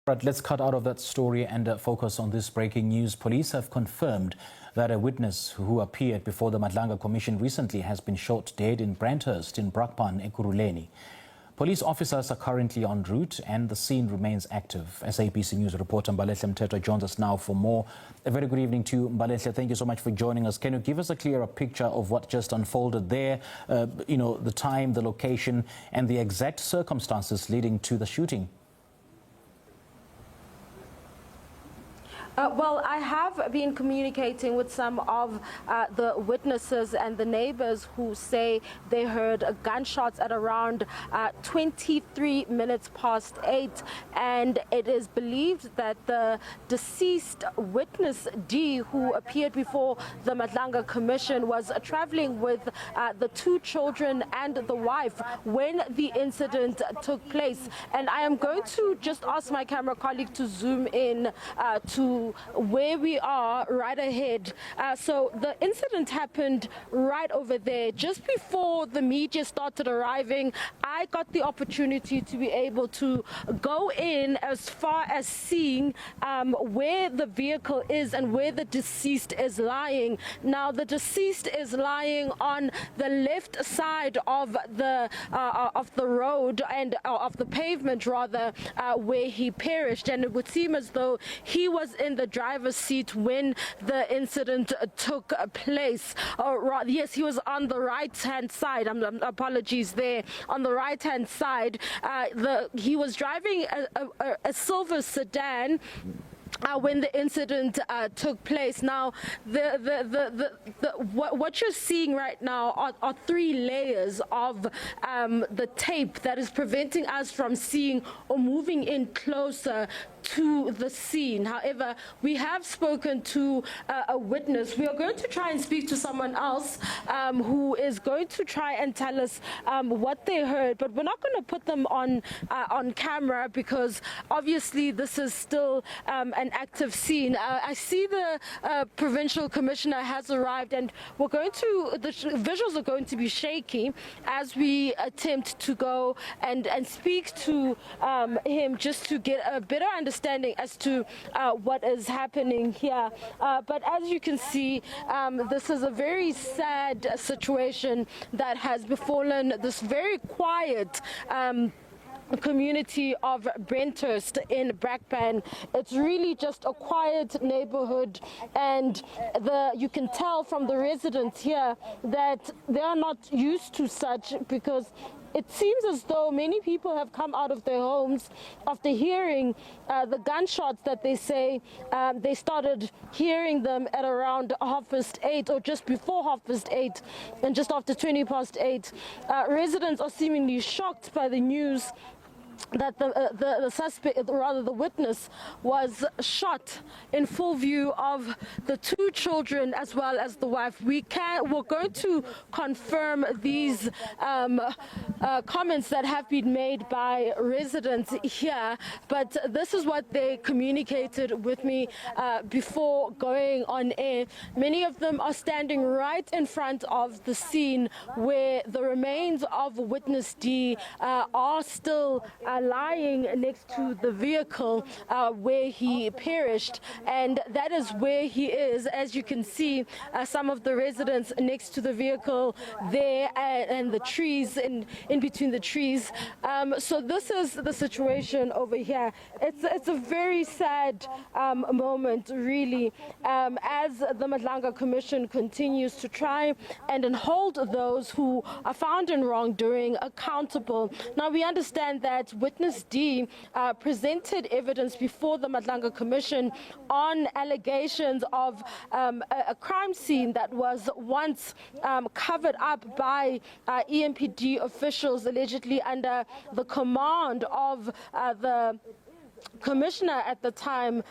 Right, let's cut out of that story and focus on this breaking news. Police have confirmed that a witness who appeared before the Madlanga Commission recently has been shot dead in Brandhurst in Brakpan, Ekurhuleni. Police officers are currently en route and the scene remains active. SABC News reporter Mbalehle Mteto joins us now for more. A very good evening to you, Mbalehle. Thank you so much for joining us. Can you give us a clearer picture of what just unfolded there? The time, the location and the exact circumstances leading to the shooting? Well, I have been communicating with some of the witnesses and the neighbors who say they heard gunshots at around 23 minutes past 8, and it is believed that the deceased witness D, who appeared before the Madlanga Commission, was traveling with the two children and the wife when the incident took place. And I am going to just ask my camera colleague to zoom in to where we are right ahead. So the incident happened right over there. Just before the media started arriving, I got the opportunity to be able to go in as far as seeing where the vehicle is and where the deceased is lying. Now, the deceased is lying on the left side of the road and of the pavement, rather, where he perished, and it would seem as though he was in the driver's seat when the incident took place. Yes, he was on the right-hand side. Apologies there. On the right-hand side, he was driving a silver sedan when the incident took place. Now, what you're seeing right now are three layers of the tape that is preventing us from seeing or moving in closer to the scene. However, we have spoken to a witness. We are going to try and speak to someone else who is going to try and tell us what they heard, but we're not going to put them on camera because obviously this is still an active scene. I see the provincial commissioner has arrived, and the visuals are going to be shaky as we attempt to go and speak to him, just to get a better understanding as to what is happening here. But as you can see, this is a very sad situation that has befallen this very quiet community of Brandhurst in Brakpan. It's really just a quiet neighborhood, and you can tell from the residents here that they are not used to such, because it seems as though many people have come out of their homes after hearing the gunshots that they say they started hearing them at around 8:30 or just before 8:30 and just after 20 past 8. Residents are seemingly shocked by the news that the suspect, rather the witness, was shot in full view of the two children as well as the wife. We're going to confirm these comments that have been made by residents here, but this is what they communicated with me before going on air. Many of them are standing right in front of the scene where the remains of witness D are still lying next to the vehicle where he perished, and that is where he is. As you can see, some of the residents next to the vehicle there, and the trees in between the trees. So this is the situation over here. It's a very sad moment, really, as the Madlanga Commission continues to try and hold those who are found in wrongdoing accountable. Now, we understand that witness D presented evidence before the Madlanga Commission on allegations of a crime scene that was once covered up by EMPD officials, allegedly under the command of the Commissioner at the time,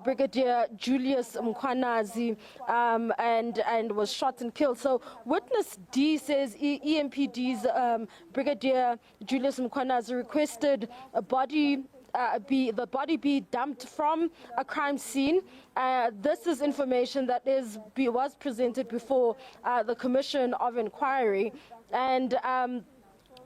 Brigadier Julius Mkhwanazi, and was shot and killed. So witness D says EMPD's Brigadier Julius Mkhwanazi requested the body be dumped from a crime scene. This is information that was presented before the Commission of Inquiry, and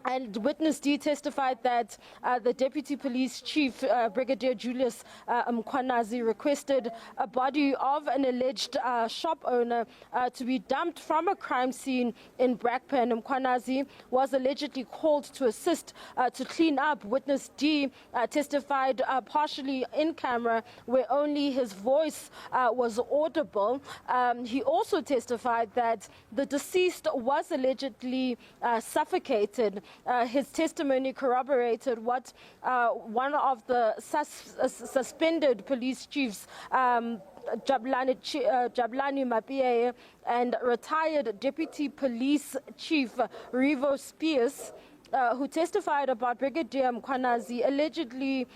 And witness D testified that the deputy police chief, Brigadier Julius Mkhwanazi, requested a body of an alleged shop owner to be dumped from a crime scene in Brakpan. Mkhwanazi was allegedly called to assist to clean up. Witness D testified partially in camera, where only his voice was audible. He also testified that the deceased was allegedly suffocated. His testimony corroborated what one of the suspended police chiefs, Jablani Mapiye, and retired deputy police chief Revo Spears, who testified about Brigadier Mkhwanazi allegedly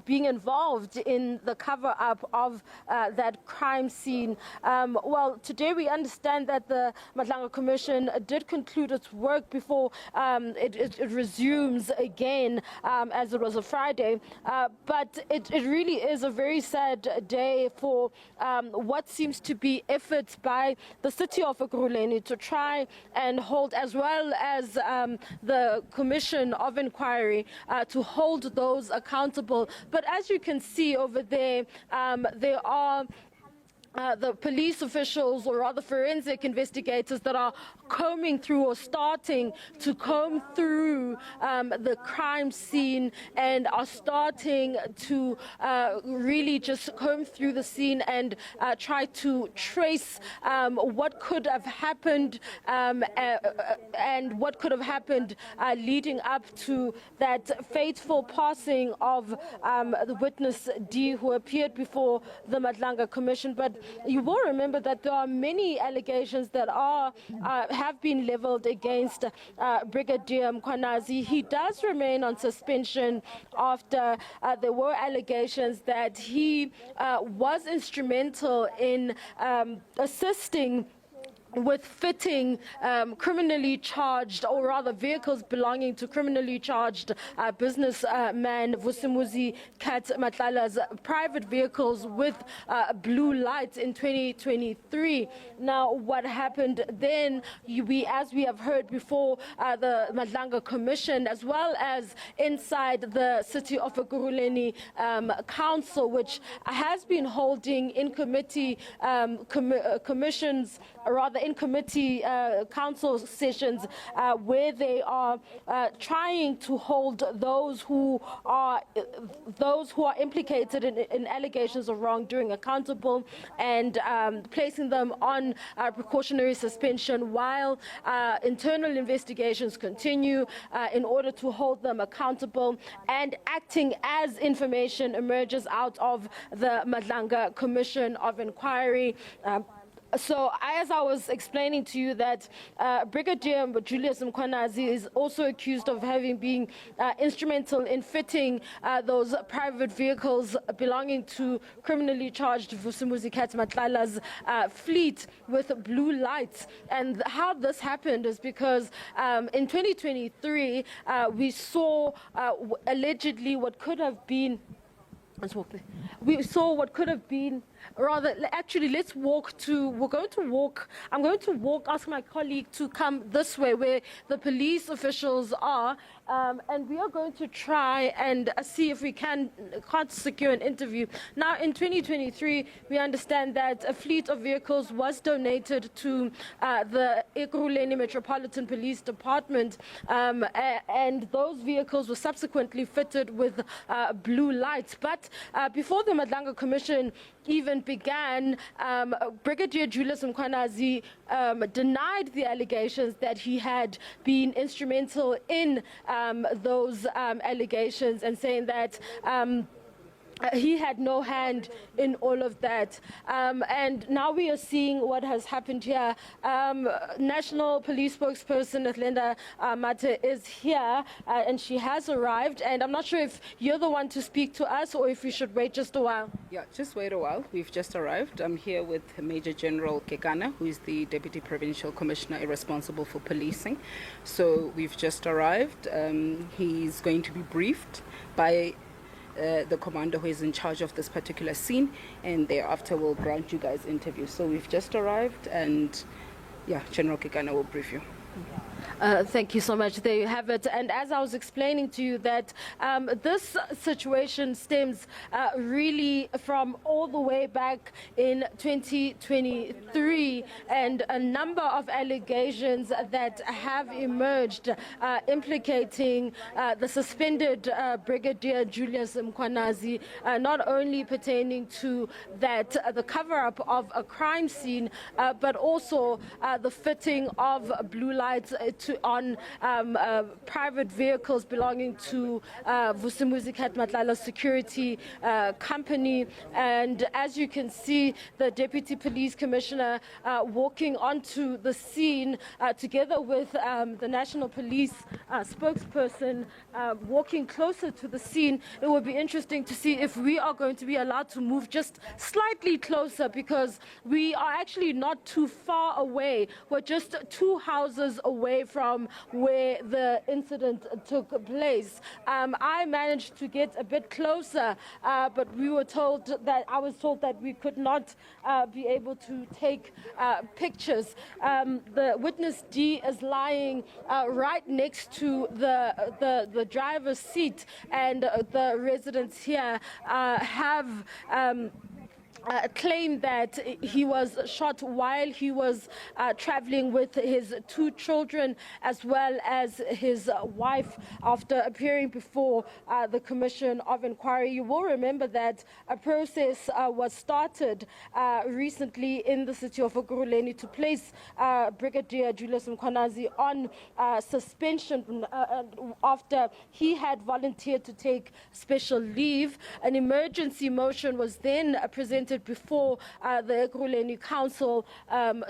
being involved in the cover-up of that crime scene. Well, today we understand that the Madlanga Commission did conclude its work before it resumes again, as it was a Friday. But it really is a very sad day for what seems to be efforts by the city of Ekurhuleni to try and hold, as well as the Commission of Inquiry, to hold those accountable. But as you can see over there, there are the police officials, or rather forensic investigators, that are combing through or starting to comb through the crime scene, and are starting to really just comb through the scene and try to trace what could have happened and what could have happened leading up to that fateful passing of the witness D, who appeared before the Madlanga Commission. But you will remember that there are many allegations that have been leveled against Brigadier Mkhwanazi. He does remain on suspension after there were allegations that he was instrumental in assisting with fitting criminally charged, or rather vehicles belonging to criminally charged businessman Vusimuzi Kat Matlala's private vehicles with blue lights in 2023. Now, what happened then, as we have heard before, the Madlanga Commission, as well as inside the city of Ekurhuleni Council, which has been holding in committee commissions, rather in committee council sessions, where they are trying to hold those who are implicated in allegations of wrongdoing accountable, and placing them on precautionary suspension while internal investigations continue, in order to hold them accountable, and acting as information emerges out of the Madlanga Commission of Inquiry. So, as I was explaining to you, that Brigadier Julius Mkhwanazi is also accused of having been instrumental in fitting those private vehicles belonging to criminally charged Vusimuzi Kat Matlala's fleet with blue lights. And how this happened is because in 2023, we saw allegedly what could have been. We saw what could have been. Rather, actually, let's walk to, I'm going to walk, ask my colleague to come this way where the police officials are, and we are going to try and see if we can't secure an interview. Now, in 2023, we understand that a fleet of vehicles was donated to the Ekurhuleni Metropolitan Police Department, and those vehicles were subsequently fitted with blue lights. But before the Madlanga Commission even began, Brigadier Julius Mkhwanazi denied the allegations that he had been instrumental in those allegations, and saying that he had no hand in all of that. And now we are seeing what has happened here. National Police spokesperson Atlenda Mate is here, and she has arrived. And I'm not sure if you're the one to speak to us, or if we should wait just a while. Yeah, just wait a while. We've just arrived. I'm here with Major General Kekana, who is the Deputy Provincial Commissioner responsible for policing. So we've just arrived. He's going to be briefed by the commander who is in charge of this particular scene, and thereafter we'll grant you guys interviews. So we've just arrived, and yeah, General Kekana will brief you. Thank you so much. There you have it. And as I was explaining to you that this situation stems really from all the way back in 2023, and a number of allegations that have emerged implicating the suspended Brigadier Julius Mkhwanazi, not only pertaining to that the cover-up of a crime scene, but also the fitting of blue lights on private vehicles belonging to Vusimuzi Matlala's security company. And as you can see, the Deputy Police Commissioner walking onto the scene together with the National Police spokesperson walking closer to the scene. It will be interesting to see if we are going to be allowed to move just slightly closer, because we are actually not too far away. We're just 2 houses away from where the incident took place. I managed to get a bit closer, but I was told that we could not be able to take pictures. The witness D is lying right next to the driver's seat, and the residents here have claimed that he was shot while he was traveling with his 2 children as well as his wife, after appearing before the Commission of Inquiry. You will remember that a process was started recently in the city of Ekurhuleni to place Brigadier Julius Mkhwanazi on suspension after he had volunteered to take special leave. An emergency motion was then presented before the Ekurhuleni Council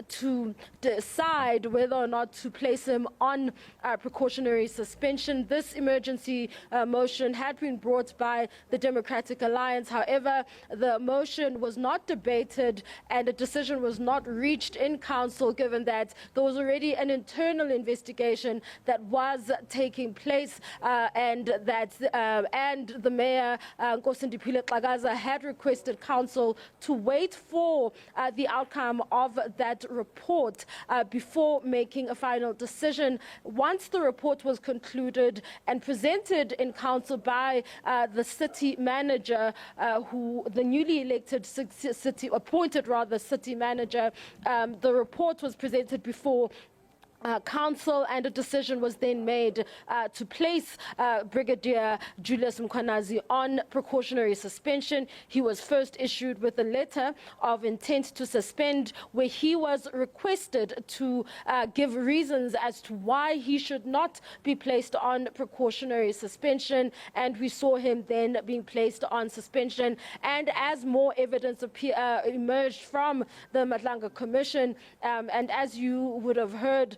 to decide whether or not to place him on precautionary suspension. This emergency motion had been brought by the Democratic Alliance. However, the motion was not debated and a decision was not reached in Council, given that there was already an internal investigation that was taking place, and the Mayor, Nkosindiphile Xakaza, had requested Council to wait for the outcome of that report before making a final decision. Once the report was concluded and presented in Council by the city manager, the newly elected appointed city manager, the report was presented before Council, and a decision was then made to place Brigadier Julius Mkhwanazi on precautionary suspension. He was first issued with a letter of intent to suspend, where he was requested to give reasons as to why he should not be placed on precautionary suspension, and we saw him then being placed on suspension. And as more evidence emerged from the Madlanga Commission, and as you would have heard,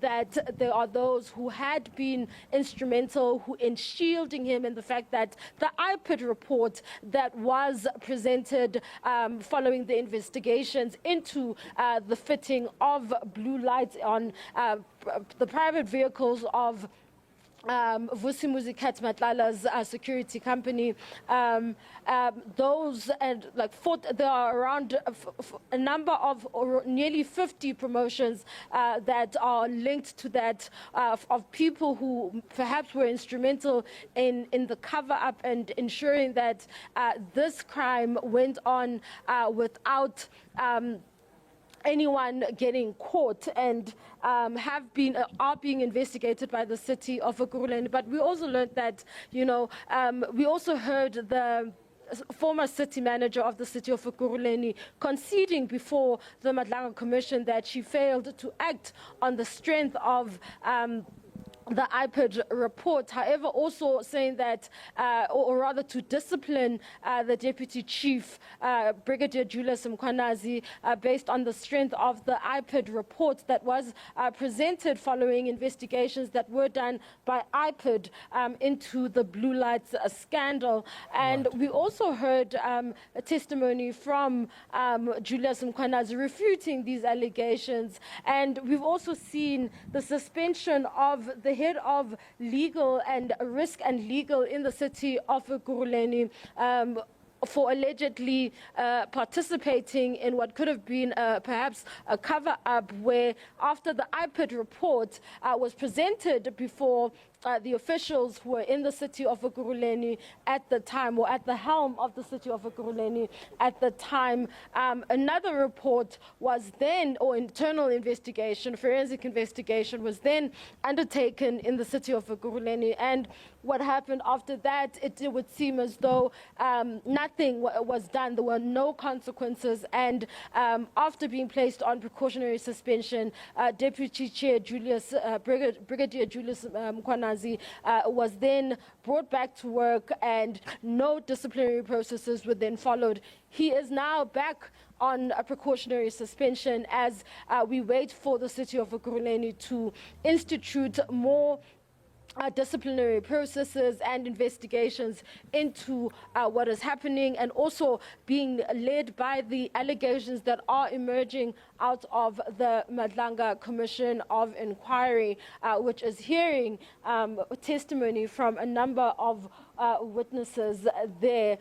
that there are those who had been instrumental in shielding him, in the fact that the IPID report that was presented following the investigations into the fitting of blue lights on the private vehicles of Vusimuzi Matlala's security company. Those and there are around a number of nearly 50 promotions that are linked to that of people who perhaps were instrumental in the cover-up and ensuring that this crime went on without anyone getting caught, and are being investigated by the city of Ekurhuleni. But we also learned that, we also heard the former city manager of the city of Ekurhuleni conceding before the Madlanga Commission that she failed to act on the strength of the IPID report. However, also saying that, or rather to discipline the Deputy Chief, Brigadier Julius Mkhwanazi, based on the strength of the IPID report that was presented following investigations that were done by IPID into the Blue Lights scandal. And we also heard a testimony from Julius Mkhwanazi refuting these allegations. And we've also seen the suspension of the head of legal and risk and legal in the city of Ekurhuleni, for allegedly participating in what could have been perhaps a cover-up, where after the IPID report was presented before the officials who were in the city of Ekurhuleni at the time, or at the helm of the city of Ekurhuleni at the time, another report was then, or internal investigation, forensic investigation was then undertaken in the city of Ekurhuleni. And what happened after that, it would seem as though nothing was done. There were no consequences. And after being placed on precautionary suspension, Deputy Chair Brigadier Julius Mkhwanazi was then brought back to work, and no disciplinary processes were then followed. He is now back on a precautionary suspension as we wait for the city of Ekurhuleni to institute more disciplinary processes and investigations into what is happening, and also being led by the allegations that are emerging out of the Madlanga Commission of Inquiry, which is hearing testimony from a number of witnesses there.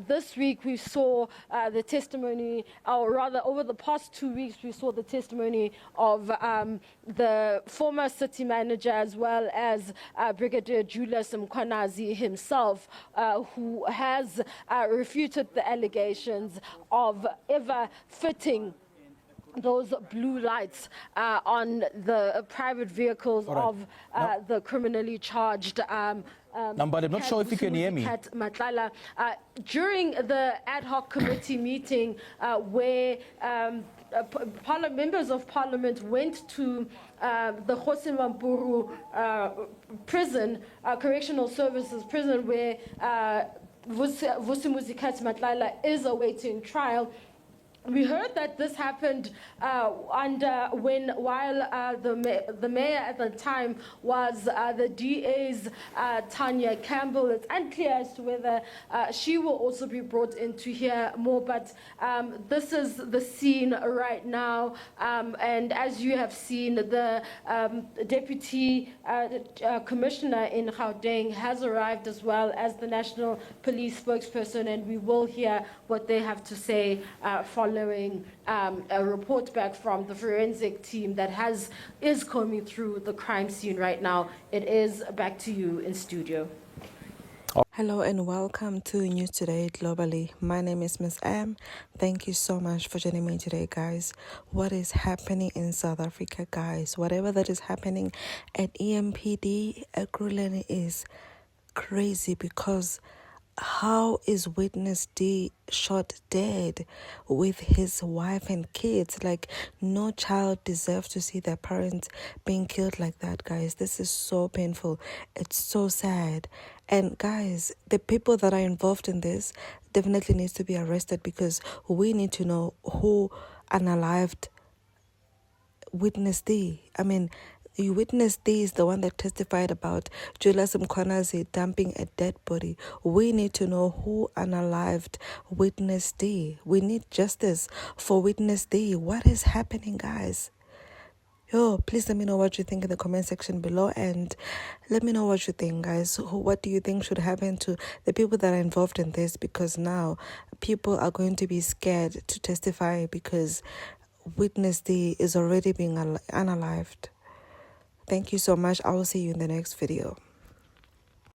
This week we saw the testimony, or rather over the past 2 weeks we saw the testimony of the former city manager, as well as Brigadier Julius Mkhwanazi himself, who has refuted the allegations of ever fitting those blue lights on the private vehicles of the criminally charged but I'm not sure if you can hear me. During the ad hoc committee meeting where members of parliament went to the Jose Mampuru prison, correctional services prison, where Vusimuzi Matlala is awaiting trial. We heard that this happened while the mayor at the time was the DA's Tanya Campbell. It's unclear as to whether she will also be brought in to hear more, but this is the scene right now. And as you have seen, the deputy commissioner in Gauteng has arrived, as well as the National Police spokesperson, and we will hear what they have to say following a report back from the forensic team that is combing through the crime scene right now. It is back to you in studio. Hello and welcome to News Today Globally. My name is Miss M. Thank you so much for joining me today, guys. What is happening in South Africa, guys? Whatever that is happening at EMPD, Ekurhuleni is crazy, because how is Witness D shot dead with his wife and kids? Like, no child deserves to see their parents being killed like that, guys. This is so painful. It's so sad. And guys, the people that are involved in this definitely needs to be arrested, because we need to know who unalived Witness D. I mean, Witness D is the one that testified about Julius Mkhwanazi dumping a dead body. We need to know who unalived Witness D. We need justice for Witness D. What is happening, guys? Yo, please let me know what you think in the comment section below, and let me know what you think, guys. What do you think should happen to the people that are involved in this? Because now people are going to be scared to testify, because Witness D is already being unalived. Thank you so much. I will see you in the next video.